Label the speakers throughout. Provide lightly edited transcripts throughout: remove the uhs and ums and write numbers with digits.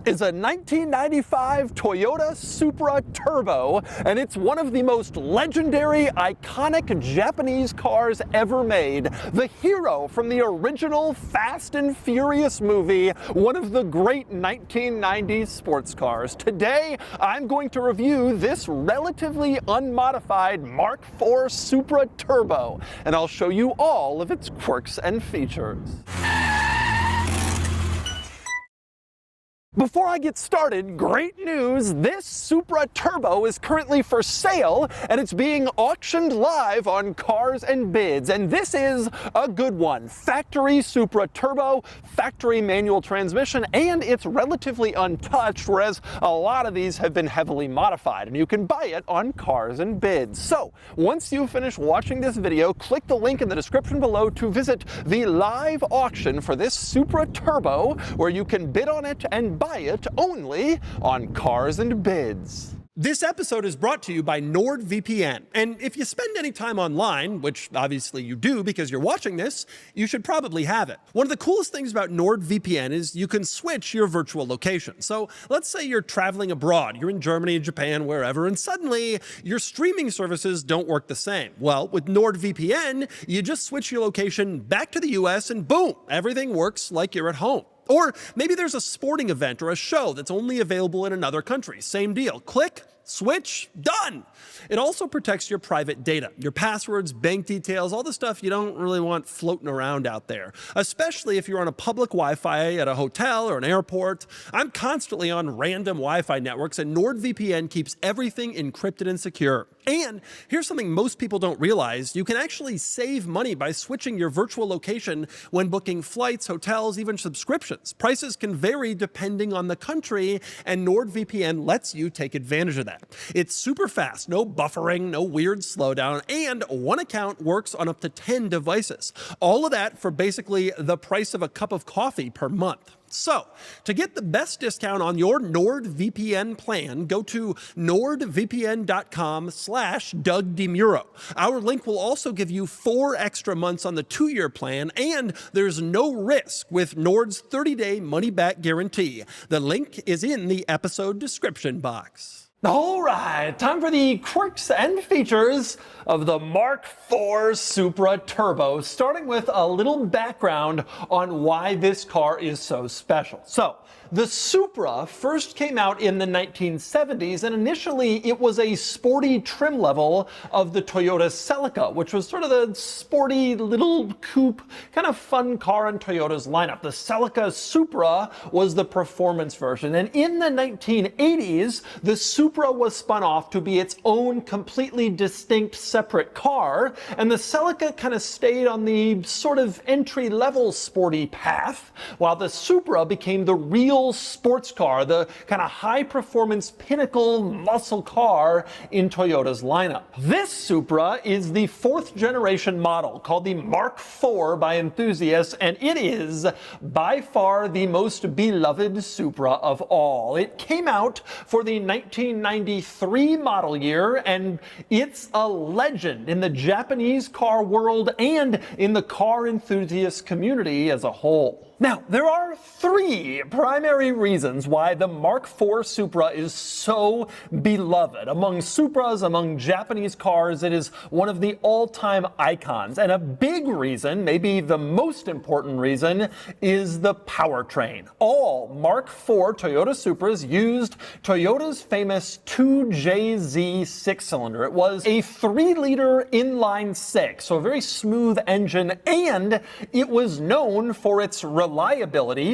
Speaker 1: is a 1995 Toyota Supra Turbo, and it's one of the most legendary, iconic Japanese cars ever made. The hero from the original Fast and Furious movie, one of the great 1990s sports cars. Today, I'm going to review this relatively unmodified Mark IV Supra Turbo, and I'll show you all of its quirks and features. Before I get started, great news! This Supra Turbo is currently for sale, and it's being auctioned live on Cars and Bids, and this is a good one. Factory Supra Turbo, factory manual transmission, and it's relatively untouched, whereas a lot of these have been heavily modified, and you can buy it on Cars and Bids. So, once you finish watching this video, click the link in the description below to visit the live auction for this Supra Turbo, where you can bid on it and buy it only on Cars and Bids. This episode is brought to you by NordVPN, and if you spend any time online, which obviously you do because you're watching this, you should probably have it. One of the coolest things about NordVPN is you can switch your virtual location. So let's say you're traveling abroad, you're in Germany, Japan, wherever, and suddenly your streaming services don't work the same. Well, with NordVPN, you just switch your location back to the US and boom, everything works like you're at home. Or maybe there's a sporting event or a show that's only available in another country. Same deal. Click, switch, done. It also protects your private data, your passwords, bank details, all the stuff you don't really want floating around out there, especially if you're on a public Wi-Fi at a hotel or an airport. I'm constantly on random Wi-Fi networks, and NordVPN keeps everything encrypted and secure. And here's something most people don't realize. You can actually save money by switching your virtual location when booking flights, hotels, even subscriptions. Prices can vary depending on the country, and NordVPN lets you take advantage of that. It's super fast, no buffering, no weird slowdown, and one account works on up to 10 devices. All of that for basically the price of a cup of coffee per month. So, to get the best discount on your NordVPN plan, go to nordvpn.com/DougDemuro. Our link will also give you 4 extra months on the 2-year plan, and there's no risk with Nord's 30-day money-back guarantee. The link is in the episode description box. All right, time for the quirks and features of the Mark IV Supra Turbo, starting with a little background on why this car is so special. So, the Supra first came out in the 1970s, and initially it was a sporty trim level of the Toyota Celica, which was sort of the sporty little coupe, kind of fun car in Toyota's lineup. The Celica Supra was the performance version, and in the 1980s, the Supra was spun off to be its own completely distinct separate car, and the Celica kind of stayed on the sort of entry-level sporty path, while the Supra became the real sports car, the kind of high-performance pinnacle muscle car in Toyota's lineup. This Supra is the 4th generation model called the Mark IV by enthusiasts, and it is by far the most beloved Supra of all. It came out for the 1993 model year, and it's a legend in the Japanese car world and in the car enthusiast community as a whole. Now, there are 3 primary reasons why the Mark IV Supra is so beloved. Among Supras, among Japanese cars, it is one of the all-time icons. And a big reason, maybe the most important reason, is the powertrain. All Mark IV Toyota Supras used Toyota's famous 2JZ 6-cylinder. It was a 3-liter inline 6, so a very smooth engine, and it was known for its reliability.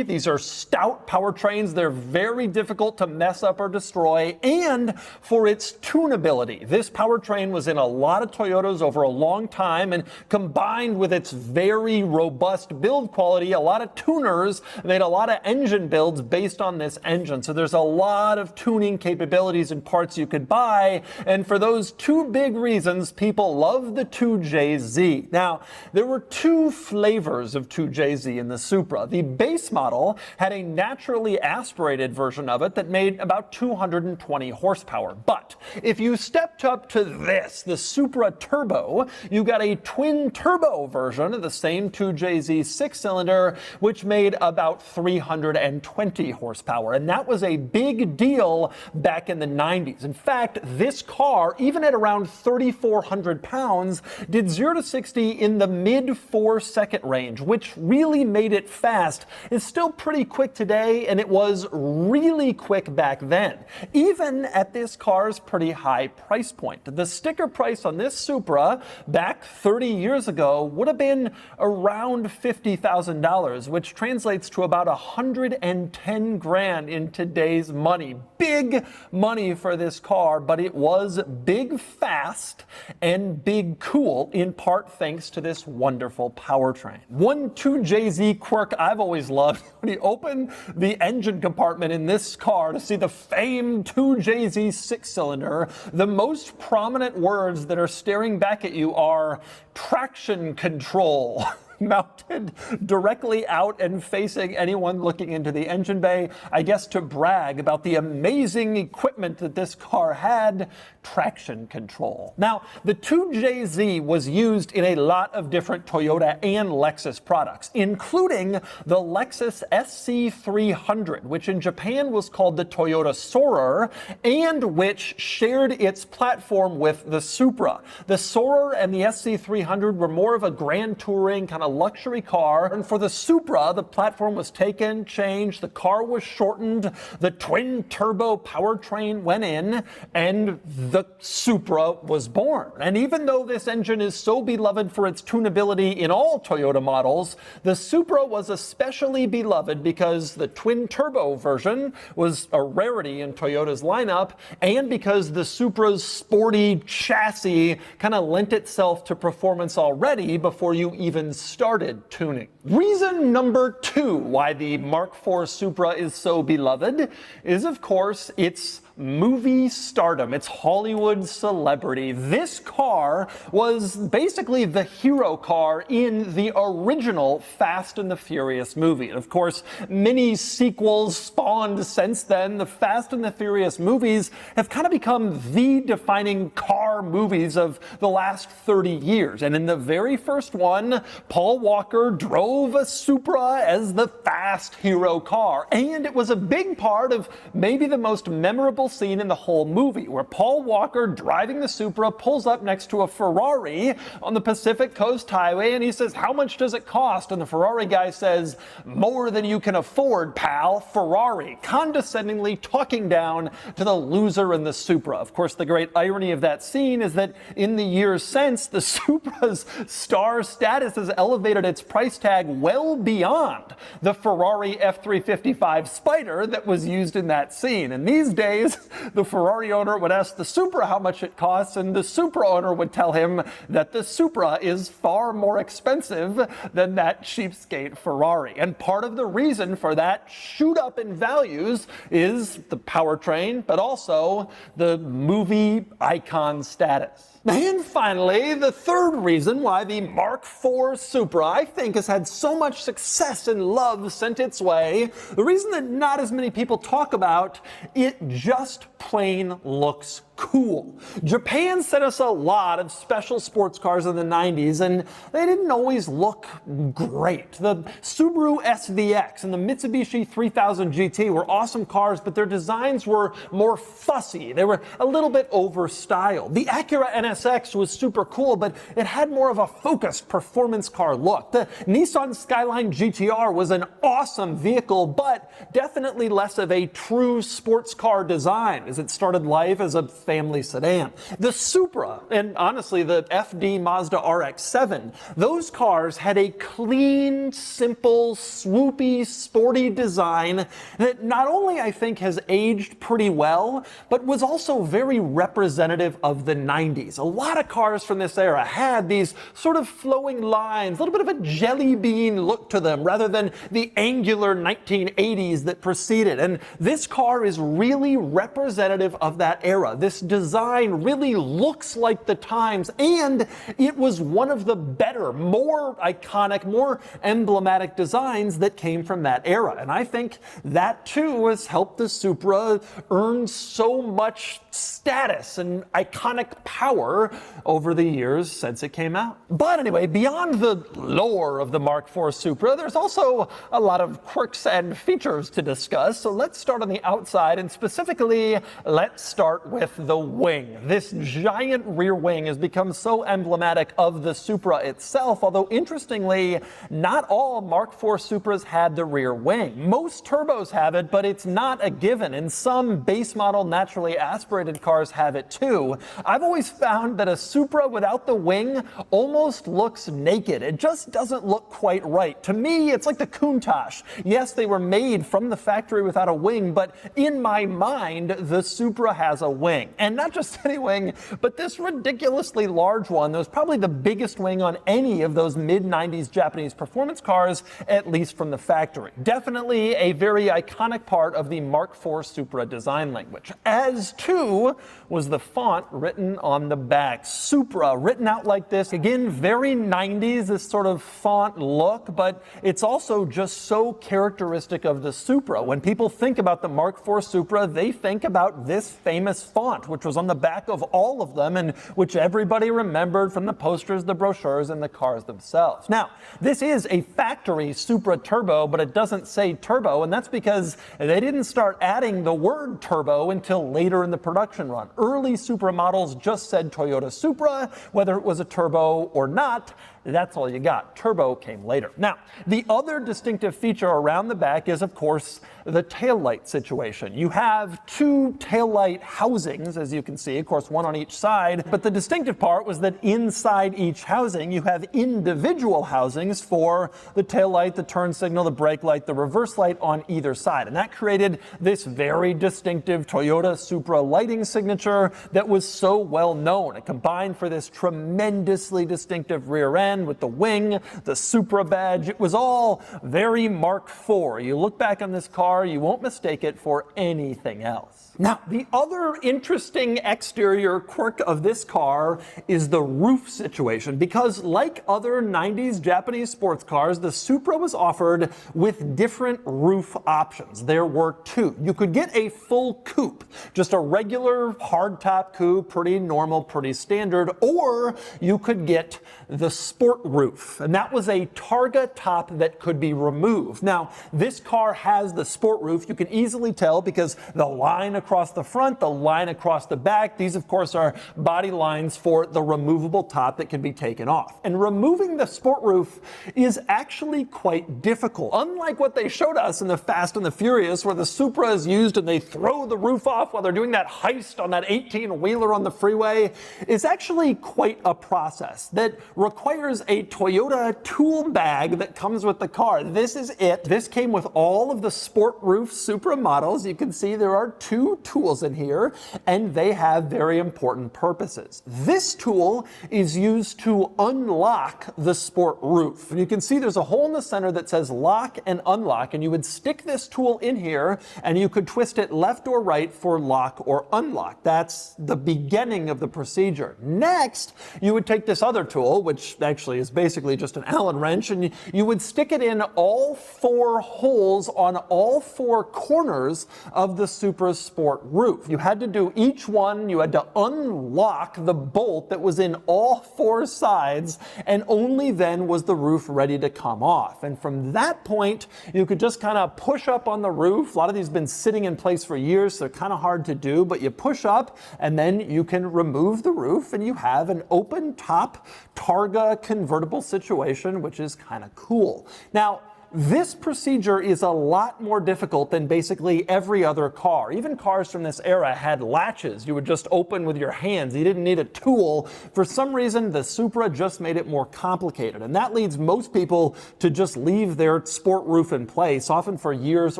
Speaker 1: These are stout powertrains. They're very difficult to mess up or destroy, and for its tunability. This powertrain was in a lot of Toyotas over a long time, and combined with its very robust build quality, a lot of tuners made a lot of engine builds based on this engine. So there's a lot of tuning capabilities and parts you could buy, and for those 2 big reasons, people love the 2JZ. Now, there were 2 flavors of 2JZ in the Supra. The base model had a naturally aspirated version of it that made about 220 horsepower. But if you stepped up to this, the Supra Turbo, you got a twin turbo version of the same 2JZ 6-cylinder, which made about 320 horsepower. And that was a big deal back in the 90s. In fact, this car, even at around 3,400 pounds, did 0 to 60 in the mid 4-second range, which really made it fast. It's still pretty quick today, and it was really quick back then, even at this car's pretty high price point. The sticker price on this Supra back 30 years ago would have been around $50,000, which translates to about 110 grand in today's money. Big money for this car, but it was big fast and big cool, in part thanks to this wonderful powertrain. One 2JZ quirk I've always loved, when you open the engine compartment in this car to see the famed 2JZ 6-cylinder, the most prominent words that are staring back at you are traction control. Mounted directly out and facing anyone looking into the engine bay, I guess to brag about the amazing equipment that this car had, traction control. Now, the 2JZ was used in a lot of different Toyota and Lexus products, including the Lexus SC 300, which in Japan was called the Toyota Supra, and which shared its platform with the Supra. The Supra and the SC 300 were more of a grand touring kind of luxury car, and for the Supra, the platform was taken, changed, the car was shortened, the twin turbo powertrain went in, and the Supra was born. And even though this engine is so beloved for its tunability in all Toyota models, the Supra was especially beloved because the twin turbo version was a rarity in Toyota's lineup, and because the Supra's sporty chassis kind of lent itself to performance already before you even started tuning. Reason number 2 why the Mark IV Supra is so beloved is, of course, its movie stardom, its Hollywood celebrity. This car was basically the hero car in the original Fast and the Furious movie. And of course, many sequels spawned since then. The Fast and the Furious movies have kind of become the defining car movies of the last 30 years. And in the very first one, Paul Walker drove a Supra as the fast hero car. And it was a big part of maybe the most memorable scene in the whole movie, where Paul Walker, driving the Supra, pulls up next to a Ferrari on the Pacific Coast Highway, and he says, "How much does it cost?" And the Ferrari guy says, "More than you can afford, pal, Ferrari," condescendingly talking down to the loser in the Supra. Of course, the great irony of that scene is that in the years since, the Supra's star status has elevated its price tag well beyond the Ferrari F355 Spider that was used in that scene. And these days, the Ferrari owner would ask the Supra how much it costs, and the Supra owner would tell him that the Supra is far more expensive than that cheapskate Ferrari. And part of the reason for that shoot up in values is the powertrain, but also the movie icon status. And finally, the third reason why the Mark IV Supra, I think, has had so much success and love sent its way, the reason that not as many people talk about, it just plain looks cool. Japan sent us a lot of special sports cars in the 90s, and they didn't always look great. The Subaru SVX and the Mitsubishi 3000 GT were awesome cars, but their designs were more fussy. They were a little bit overstyled. The Acura NSX was super cool, but it had more of a focused performance car look. The Nissan Skyline GTR was an awesome vehicle, but definitely less of a true sports car design, as it started life as a family sedan. The Supra, and honestly the FD Mazda RX-7, those cars had a clean, simple, swoopy, sporty design that not only I think has aged pretty well, but was also very representative of the 90s. A lot of cars from this era had these sort of flowing lines, a little bit of a jelly bean look to them rather than the angular 1980s that preceded. And this car is really representative of that era. This design really looks like the times, and it was one of the better, more iconic, more emblematic designs that came from that era. And I think that too has helped the Supra earn so much status and iconic power over the years since it came out. But anyway, beyond the lore of the Mark IV Supra, there's also a lot of quirks and features to discuss. So let's start on the outside, and specifically, let's start with the wing. This giant rear wing has become so emblematic of the Supra itself, although interestingly, not all Mark IV Supras had the rear wing. Most turbos have it, but it's not a given, and some base model naturally aspirated cars have it too. I've always found that a Supra without the wing almost looks naked. It just doesn't look quite right. To me, it's like the Countach. Yes, they were made from the factory without a wing, but in my mind, the Supra has a wing. And not just any wing, but this ridiculously large one that was probably the biggest wing on any of those mid-90s Japanese performance cars, at least from the factory. Definitely a very iconic part of the Mark IV Supra design language. As too was the font written on the back. Supra, written out like this. Again, very 90s, this sort of font look, but it's also just so characteristic of the Supra. When people think about the Mark IV Supra, they think about this famous font, which was on the back of all of them and which everybody remembered from the posters, the brochures, and the cars themselves. Now, this is a factory Supra Turbo, but it doesn't say turbo, and that's because they didn't start adding the word turbo until later in the production run. Early Supra models just said Toyota Supra, whether it was a turbo or not. That's all you got. Turbo came later. Now, the other distinctive feature around the back is, of course, the taillight situation. You have two taillight housings, as you can see, of course, one on each side, but the distinctive part was that inside each housing, you have individual housings for the taillight, the turn signal, the brake light, the reverse light on either side. And that created this very distinctive Toyota Supra lighting signature that was so well known. It combined for this tremendously distinctive rear end with the wing, the Supra badge. It was all very Mark IV. You look back on this car, you won't mistake it for anything else. Now, the other interesting exterior quirk of this car is the roof situation, because like other 90s Japanese sports cars, the Supra was offered with different roof options. There were two. You could get a full coupe, just a regular hardtop coupe, pretty normal, pretty standard, or you could get the sport roof, and that was a Targa top that could be removed. Now, this car has the sport roof. You can easily tell because the line across the front, the line across the back, these of course are body lines for the removable top that can be taken off. And removing the sport roof is actually quite difficult. Unlike what they showed us in the Fast and the Furious, where the Supra is used and they throw the roof off while they're doing that heist on that 18-wheeler on the freeway, it's actually quite a process that requires a Toyota tool bag that comes with the car. This is it. This came with all of the sport roof Supra models. You can see there are two tools in here, and they have very important purposes. This tool is used to unlock the sport roof. And you can see there's a hole in the center that says lock and unlock, and you would stick this tool in here, and you could twist it left or right for lock or unlock. That's the beginning of the procedure. Next, you would take this other tool, which actually is basically just an Allen wrench, and you would stick it in all four holes on all four corners of the Supra Sport roof. You had to do each one, you had to unlock the bolt that was in all four sides, and only then was the roof ready to come off. And from that point, you could just kind of push up on the roof. A lot of these have been sitting in place for years, so they're kind of hard to do, but you push up and then you can remove the roof and you have an open top Targa convertible situation, which is kind of cool. Now, This procedure is a lot more difficult than basically every other car. Even cars from this era had latches you would just open with your hands. You didn't need a tool. For some reason, the Supra just made it more complicated, and that leads most people to just leave their sport roof in place, often for years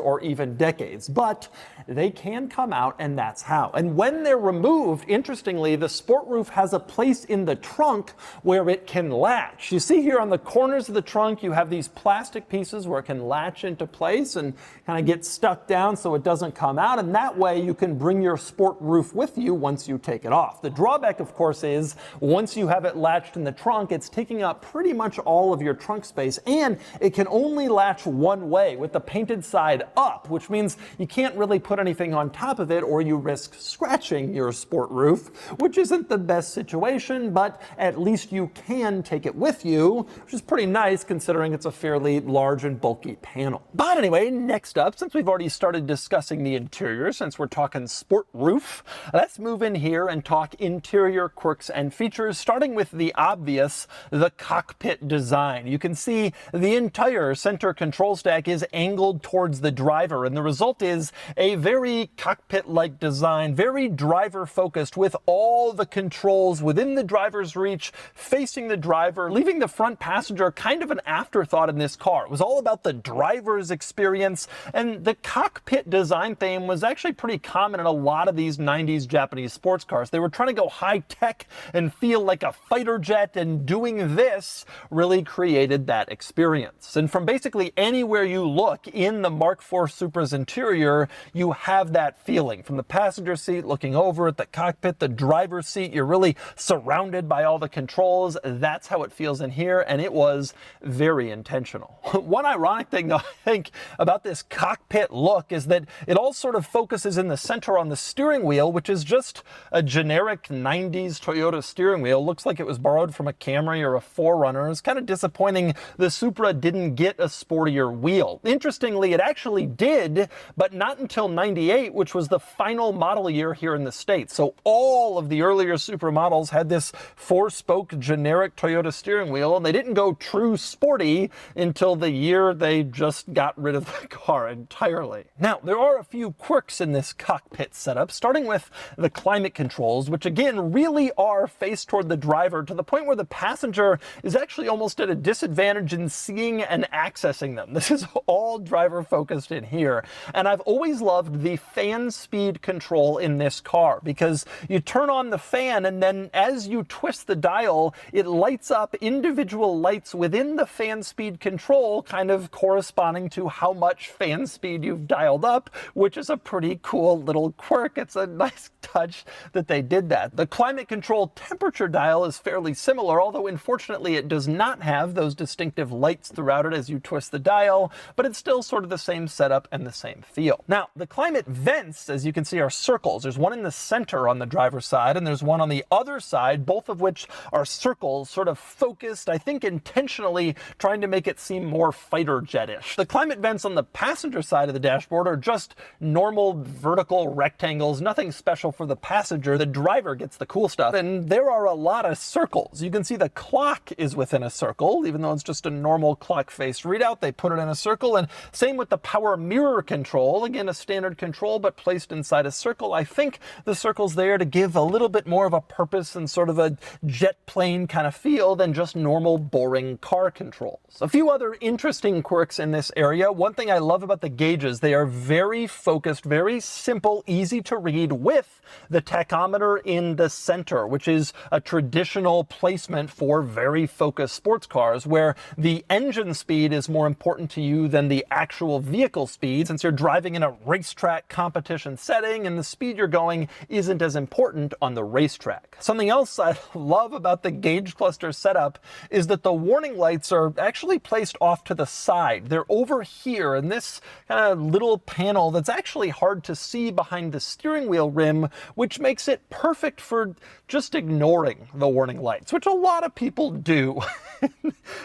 Speaker 1: or even decades. But they can come out, and that's how. And when they're removed, interestingly, the sport roof has a place in the trunk where it can latch. You see here on the corners of the trunk, you have these plastic pieces where it can latch into place and kind of get stuck down so it doesn't come out, and that way you can bring your sport roof with you once you take it off. The drawback, of course, is once you have it latched in the trunk, it's taking up pretty much all of your trunk space, and it can only latch one way with the painted side up, which means you can't really put anything on top of it or you risk scratching your sport roof, which isn't the best situation, but at least you can take it with you, which is pretty nice considering it's a fairly large and bulky panel. But anyway, next up, since we've already started discussing the interior, since we're talking sport roof, let's move in here and talk interior quirks and features, starting with the obvious, the cockpit design. You can see the entire center control stack is angled towards the driver, and the result is a very cockpit-like design, very driver-focused, with all the controls within the driver's reach, facing the driver, leaving the front passenger kind of an afterthought in this car. It was all about the driver's experience, and the cockpit design theme was actually pretty common in a lot of these 90s Japanese sports cars. They were trying to go high-tech and feel like a fighter jet, and doing this really created that experience. And from basically anywhere you look in the Mark IV Supra's interior, you have that feeling. From the passenger seat looking over at the cockpit, the driver's seat, you're really surrounded by all the controls. That's how it feels in here, and it was very intentional. One ironic thing, though, I think, about this cockpit look is that it all sort of focuses in the center on the steering wheel, which is just a generic 90s Toyota steering wheel. Looks like it was borrowed from a Camry or a 4Runner. It's kind of disappointing the Supra didn't get a sportier wheel. Interestingly, it actually did, but not until 98, which was the final model year here in the States. So all of the earlier Supra models had this 4-spoke generic Toyota steering wheel, and they didn't go true sporty until the year they just got rid of the car entirely. Now, there are a few quirks in this cockpit setup, starting with the climate controls, which again really are faced toward the driver to the point where the passenger is actually almost at a disadvantage in seeing and accessing them. This is all driver focused in here. And I've always loved the fan speed control in this car, because you turn on the fan and then as you twist the dial, it lights up individual lights within the fan speed control, kind of corresponding to how much fan speed you've dialed up, which is a pretty cool little quirk. It's a nice touch that they did that. The climate control temperature dial is fairly similar, although unfortunately it does not have those distinctive lights throughout it as you twist the dial, but it's still sort of the same setup and the same feel. Now, the climate vents, as you can see, are circles. There's one in the center on the driver's side, and there's one on the other side, both of which are circles, sort of focused, I think intentionally trying to make it seem more fighter jet-ish. The climate vents on the passenger side of the dashboard are just normal vertical rectangles, nothing special for the passenger. The driver gets the cool stuff, and there are a lot of circles. You can see the clock is within a circle, even though it's just a normal clock face readout. They put it in a circle, and same with the power mirror control. Again, a standard control, but placed inside a circle. I think the circle's there to give a little bit more of a purpose and sort of a jet plane kind of feel than just normal boring car controls. A few other interesting quirks in this area. One thing I love about the gauges, they are very focused, very simple, easy to read, with the tachometer in the center, which is a traditional placement for very focused sports cars, where the engine speed is more important to you than the actual vehicle speed, since you're driving in a racetrack competition setting and the speed you're going isn't as important on the racetrack. Something else I love about the gauge cluster setup is that the warning lights are actually placed off to the side. They're over here in this kind of little panel that's actually hard to see behind the steering wheel rim, which makes it perfect for just ignoring the warning lights, which a lot of people do.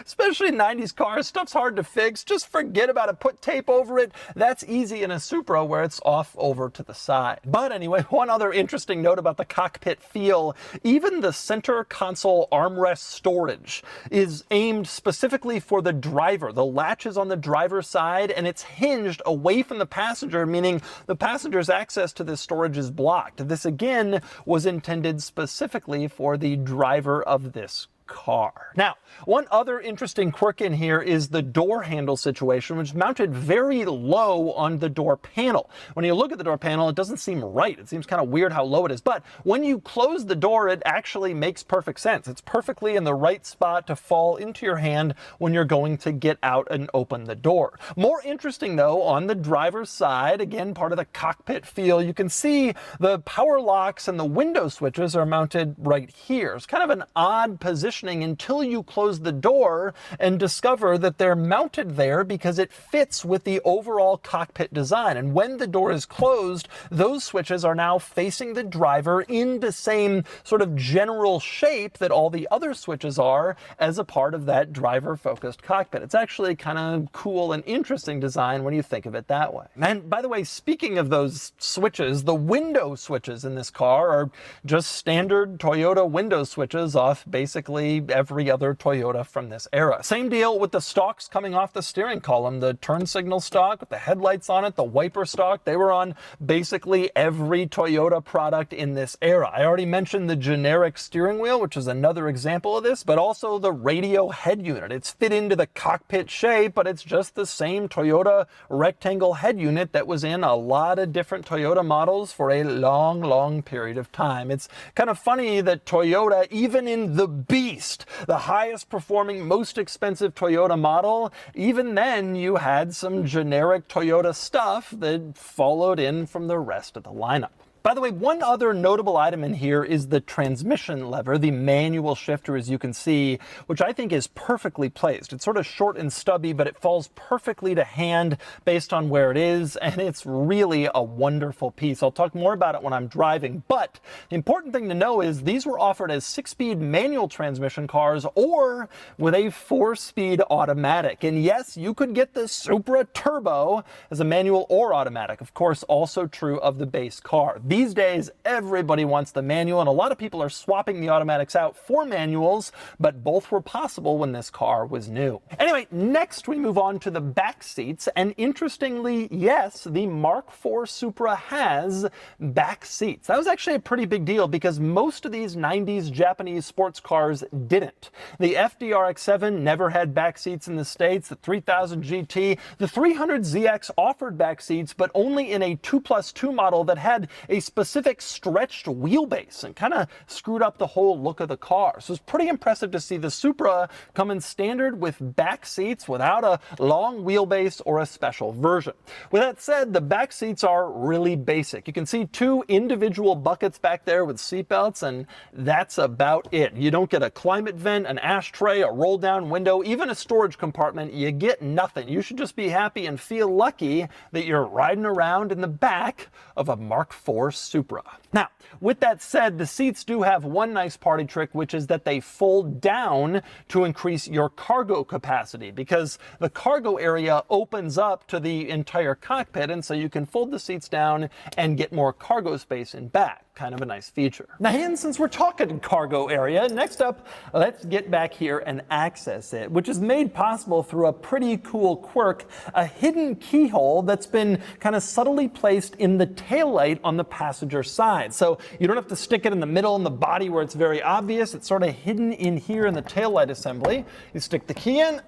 Speaker 2: Especially in 90s cars, stuff's hard to fix. Just forget about it. Put tape over it. That's easy in a Supra where it's off over to the side. But anyway, one other interesting note about the cockpit feel, even the center console armrest storage is aimed specifically for the driver. The latch is on the driver's side and it's hinged away from the passenger, meaning the passenger's access to this storage is blocked. This again was intended specifically for the driver of this car. Now, one other interesting quirk in here is the door handle situation, which is mounted very low on the door panel. When you look at the door panel, it doesn't seem right. It seems kind of weird how low it is. But when you close the door, it actually makes perfect sense. It's perfectly in the right spot to fall into your hand when you're going to get out and open the door. More interesting, though, on the driver's side, again, part of the cockpit feel, you can see the power locks and the window switches are mounted right here. It's kind of an odd position until you close the door and discover that they're mounted there because it fits with the overall cockpit design. And when the door is closed, those switches are now facing the driver in the same sort of general shape that all the other switches are as a part of that driver-focused cockpit. It's actually kind of cool and interesting design when you think of it that way. And by the way, speaking of those switches, the window switches in this car are just standard Toyota window switches off basically every other Toyota from this era. Same deal with the stalks coming off the steering column. The turn signal stalk with the headlights on it, the wiper stalk, they were on basically every Toyota product in this era. I already mentioned the generic steering wheel, which is another example of this, but also the radio head unit. It's fit into the cockpit shape, but it's just the same Toyota rectangle head unit that was in a lot of different Toyota models for a long, long period of time. It's kind of funny that Toyota, even in the Beast, the highest performing, most expensive Toyota model, even then you had some generic Toyota stuff that followed in from the rest of the lineup. By the way, one other notable item in here is the transmission lever, the manual shifter, as you can see, which I think is perfectly placed. It's sort of short and stubby, but it falls perfectly to hand based on where it is, and it's really a wonderful piece. I'll talk more about it when I'm driving, but the important thing to know is these were offered as 6-speed manual transmission cars or with a 4-speed automatic. And yes, you could get the Supra Turbo as a manual or automatic. Of course, also true of the base car. These days, everybody wants the manual, and a lot of people are swapping the automatics out for manuals, but both were possible when this car was new. Anyway, next we move on to the back seats, and interestingly, yes, the Mark IV Supra has back seats. That was actually a pretty big deal because most of these 90s Japanese sports cars didn't. The FD-RX-7 never had back seats in the States, the 3000 GT, the 300ZX offered back seats, but only in a 2+2 model that had a specific stretched wheelbase and kind of screwed up the whole look of the car. So it's pretty impressive to see the Supra come in standard with back seats without a long wheelbase or a special version. With that said, the back seats are really basic. You can see 2 individual buckets back there with seatbelts, and that's about it. You don't get a climate vent, an ashtray, a roll down window, even a storage compartment. You get nothing. You should just be happy and feel lucky that you're riding around in the back of a Mark IV Supra. Now, with that said, the seats do have one nice party trick, which is that they fold down to increase your cargo capacity, because the cargo area opens up to the entire cockpit, and so you can fold the seats down and get more cargo space in back. Kind of a nice feature. Now, and since we're talking cargo area, next up, let's get back here and access it, which is made possible through a pretty cool quirk, a hidden keyhole that's been kind of subtly placed in the taillight on the passenger side. So you don't have to stick it in the middle in the body where it's very obvious. It's sort of hidden in here in the taillight assembly. You stick the key in,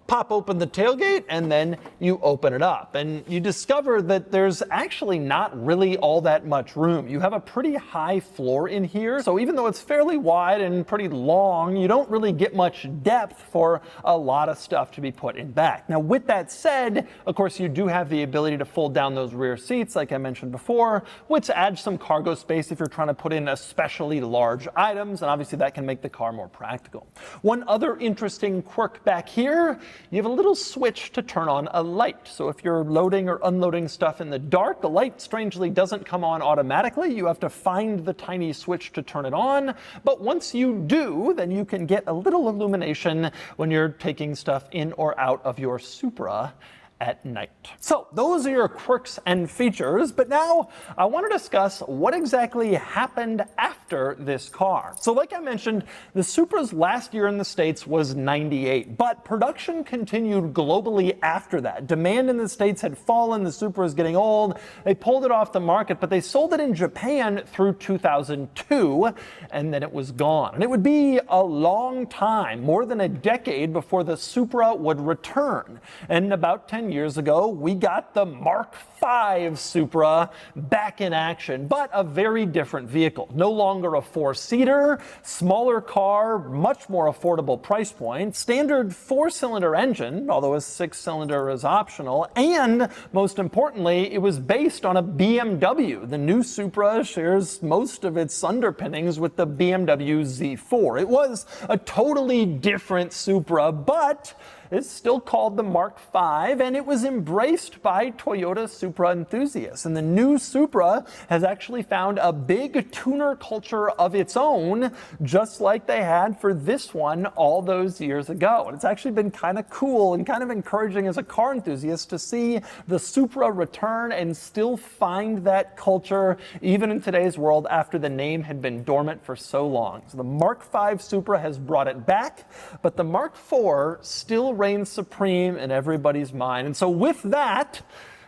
Speaker 2: pop open the tailgate, and then you open it up. And you discover that there's actually not really all that much room. You have a pretty high floor in here, so even though it's fairly wide and pretty long, you don't really get much depth for a lot of stuff to be put in back. Now, with that said, of course, you do have the ability to fold down those rear seats, like I mentioned before, which adds some cargo space if you're trying to put in especially large items, and obviously that can make the car more practical. One other interesting quirk back here you have a little switch to turn on a light. So if you're loading or unloading stuff in the dark, the light strangely doesn't come on automatically. You have to find the tiny switch to turn it on. But once you do, then you can get a little illumination when you're taking stuff in or out of your Supra at night. So those are your quirks and features, but now I want to discuss what exactly happened after this car. So like I mentioned, the Supra's last year in the States was 98, but production continued globally after that. Demand in the States had fallen, the Supra is getting old, they pulled it off the market, but they sold it in Japan through 2002, and then it was gone. And it would be a long time, more than a decade, before the Supra would return. And about 10 years ago, we got the Mark V Supra back in action, but a very different vehicle. No longer a four-seater, smaller car, much more affordable price point, standard four-cylinder engine, although a six-cylinder is optional, and most importantly, it was based on a BMW. The new Supra shares most of its underpinnings with the BMW Z4. It was a totally different Supra, but it's still called the Mark V, and it was embraced by Toyota Supra enthusiasts. And the new Supra has actually found a big tuner culture of its own, just like they had for this one all those years ago. And it's actually been kind of cool and kind of encouraging as a car enthusiast to see the Supra return and still find that culture even in today's world after the name had been dormant for so long. So the Mark V Supra has brought it back, but the Mark IV still reigns supreme in everybody's mind. And so with that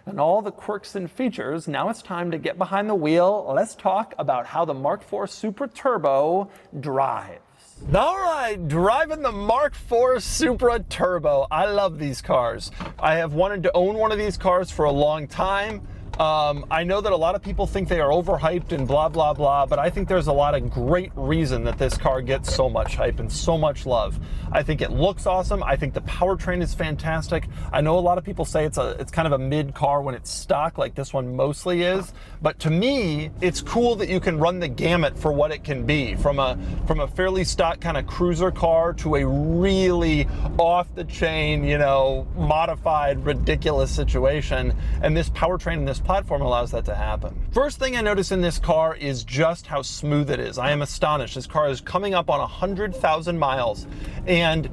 Speaker 2: and all the quirks and features, now it's time to get behind the wheel. Let's talk about how the Mark IV Supra Turbo drives. All right, driving the Mark IV Supra Turbo. I love these cars. I have wanted to own one of these cars for a long time. I know that a lot of people think they are overhyped and blah, blah, blah, but I think there's a lot of great reason that this car gets so much hype and so much love. I think it looks awesome. I think the powertrain is fantastic. I know a lot of people say it's kind of a mid car when it's stock, like this one mostly is, but to me, it's cool that you can run the gamut for what it can be, from a fairly stock kind of cruiser car to a really off the chain, you know, modified, ridiculous situation. And this powertrain and this platform allows that to happen. First thing I notice in this car is just how smooth it is. I am astonished. This car is coming up on 100,000 miles, and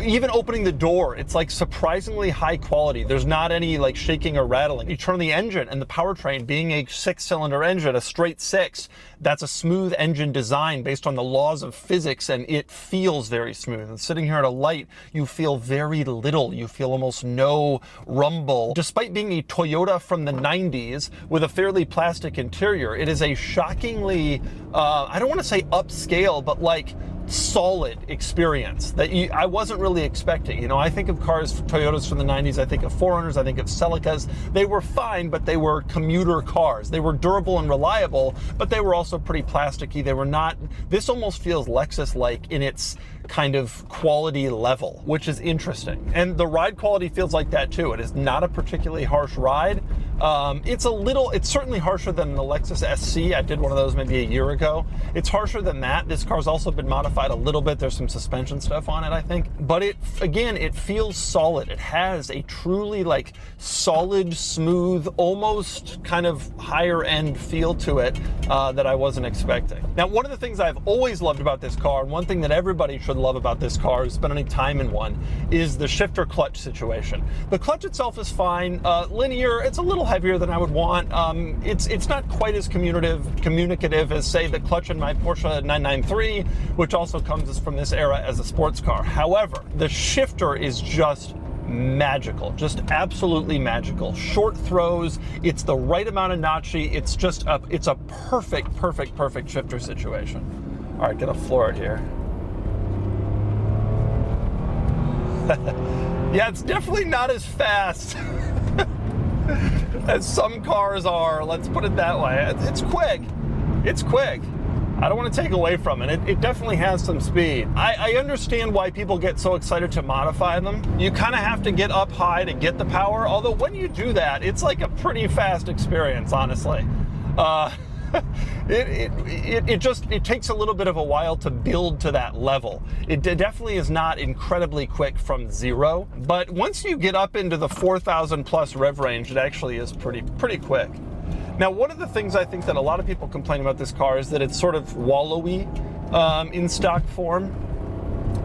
Speaker 2: even opening the door, it's like surprisingly high quality. There's not any like shaking or rattling. You turn the engine, and the powertrain being a six-cylinder engine, a straight six, that's a smooth engine design based on the laws of physics, and it feels very smooth. And sitting here at a light, you feel very little. You feel almost no rumble. Despite being a Toyota from the 90s with a fairly plastic interior, it is a shockingly, I don't want to say upscale, but like solid experience that I wasn't really expecting. You know, I think of cars, Toyotas from the 90s, I think of 4Runners, I think of Celicas. They were fine, but they were commuter cars. They were durable and reliable, but they were also pretty plasticky. They were not, this almost feels Lexus-like in its kind of quality level, which is interesting. And the ride quality feels like that too. It is not a particularly harsh ride. It's certainly harsher than the Lexus SC. I did one of those maybe a year ago. It's harsher than that. This car's also been modified a little bit. There's some suspension stuff on it, I think. But it feels solid. It has a truly like solid, smooth, almost kind of higher end feel to it that I wasn't expecting. Now, one of the things I've always loved about this car, and one thing that everybody should love about this car who's spent any time in one, is the shifter clutch situation. The clutch itself is fine, linear. It's a little heavier than I would want. It's not quite as communicative as, say, the clutch in my Porsche 993, which also comes from this era as a sports car. However, the shifter is just magical, just absolutely magical. Short throws, it's the right amount of notchy. It's just it's a perfect shifter situation. All right, gonna floor it here. Yeah, it's definitely not as fast as some cars are, let's put it that way. It's quick. It's quick. I don't want to take away from it. It definitely has some speed. I understand why people get so excited to modify them. You kind of have to get up high to get the power, although when you do that, it's like a pretty fast experience, honestly. it takes a little bit of a while to build to that level. It definitely is not incredibly quick from 0, but once you get up into the 4,000 plus rev range, it actually is pretty quick. Now, one of the things I think that a lot of people complain about this car is that it's sort of wallowy in stock form.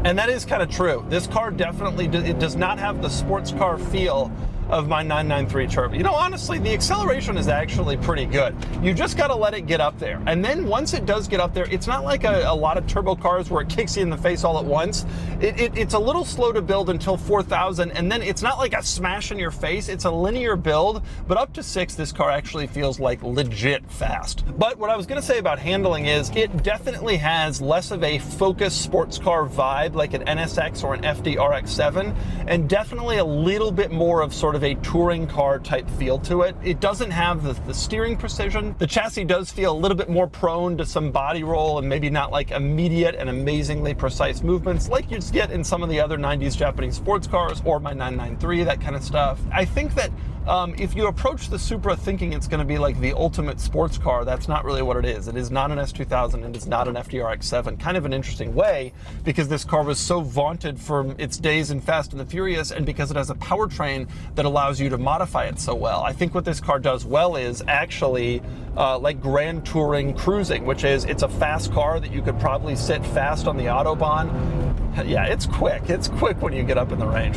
Speaker 2: And that is kind of true. This car definitely it does not have the sports car feel of my 993 Turbo. You know, honestly, the acceleration is actually pretty good. You just got to let it get up there. And then once it does get up there, it's not like a lot of turbo cars where it kicks you in the face all at once. It's a little slow to build until 4,000, and then it's not like a smash in your face. It's a linear build, but up to 6, this car actually feels like legit fast. But what I was going to say about handling is it definitely has less of a Focus sports car vibe like an NSX or an FD RX-7, and definitely a little bit more of sort of a touring car type feel to it. It doesn't have the steering precision. The chassis does feel a little bit more prone to some body roll and maybe not like immediate and amazingly precise movements like you just get in some of the other 90s Japanese sports cars or my 993, that kind of stuff. I think that if you approach the Supra thinking it's going to be like the ultimate sports car, that's not really what it is. It is not an S2000 and it's not an FDRX7. Kind of an interesting way, because this car was so vaunted from its days in Fast and the Furious, and because it has a powertrain that allows you to modify it so well. I think what this car does well is actually like grand touring cruising, which is it's a fast car that you could probably sit fast on the Autobahn. Yeah, it's quick. It's quick when you get up in the range.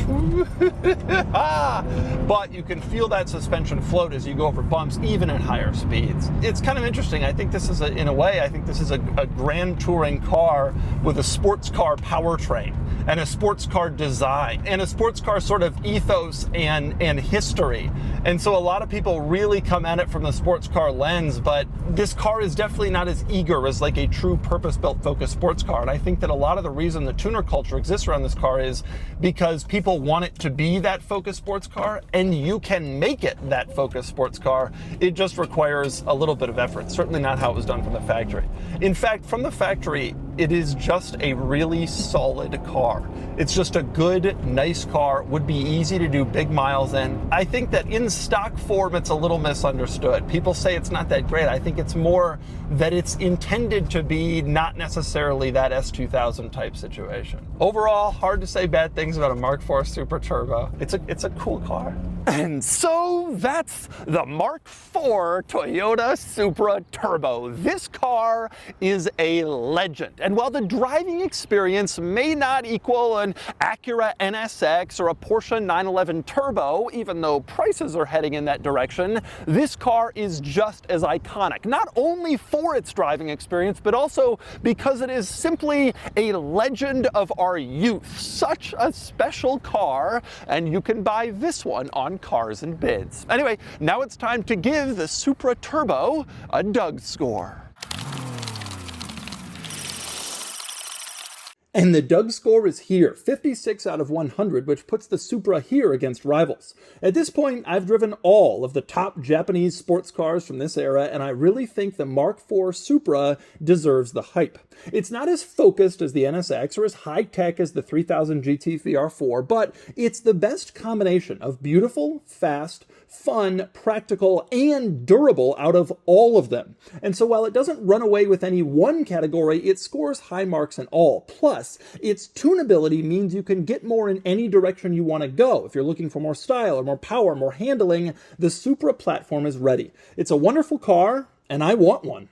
Speaker 2: But you can feel that suspension float as you go over bumps, even at higher speeds. It's kind of interesting. I think this is, in a way, I think this is a grand touring car with a sports car powertrain and a sports car design and a sports car sort of ethos and history. And so a lot of people really come at it from the sports car lens, but this car is definitely not as eager as like a true purpose-built Focus sports car. And I think that a lot of the reason the tuner culture exists around this car is because people want it to be that Focus sports car, and you can make it that Focus sports car. It just requires a little bit of effort. Certainly not how it was done from the factory. In fact, from the factory, it is just a really solid car. It's just a good, nice car, would be easy to do big miles in. I think that in stock form, it's a little misunderstood. People say it's not that great. I think it's more that it's intended to be not necessarily that S2000 type situation. Overall, hard to say bad things about a Mark IV Supra Turbo. It's a cool car. And so that's the Mark IV Toyota Supra Turbo. This car is a legend. And while the driving experience may not equal an Acura NSX or a Porsche 911 Turbo, even though prices are heading in that direction, this car is just as iconic. Not only for its driving experience, but also because it is simply a legend of our youth. Such a special car, and you can buy this one on Cars and Bids. Anyway, now it's time to give the Supra Turbo a DougScore. And the DougScore is here, 56 out of 100, which puts the Supra here against rivals. At this point, I've driven all of the top Japanese sports cars from this era, and I really think the Mark IV Supra deserves the hype. It's not as focused as the NSX or as high-tech as the 3000 GT VR4, but it's the best combination of beautiful, fast, fun, practical, and durable out of all of them. And so while it doesn't run away with any one category, it scores high marks in all. Plus, its tunability means you can get more in any direction you want to go. If you're looking for more style or more power, more handling, the Supra platform is ready. It's a wonderful car, and I want one.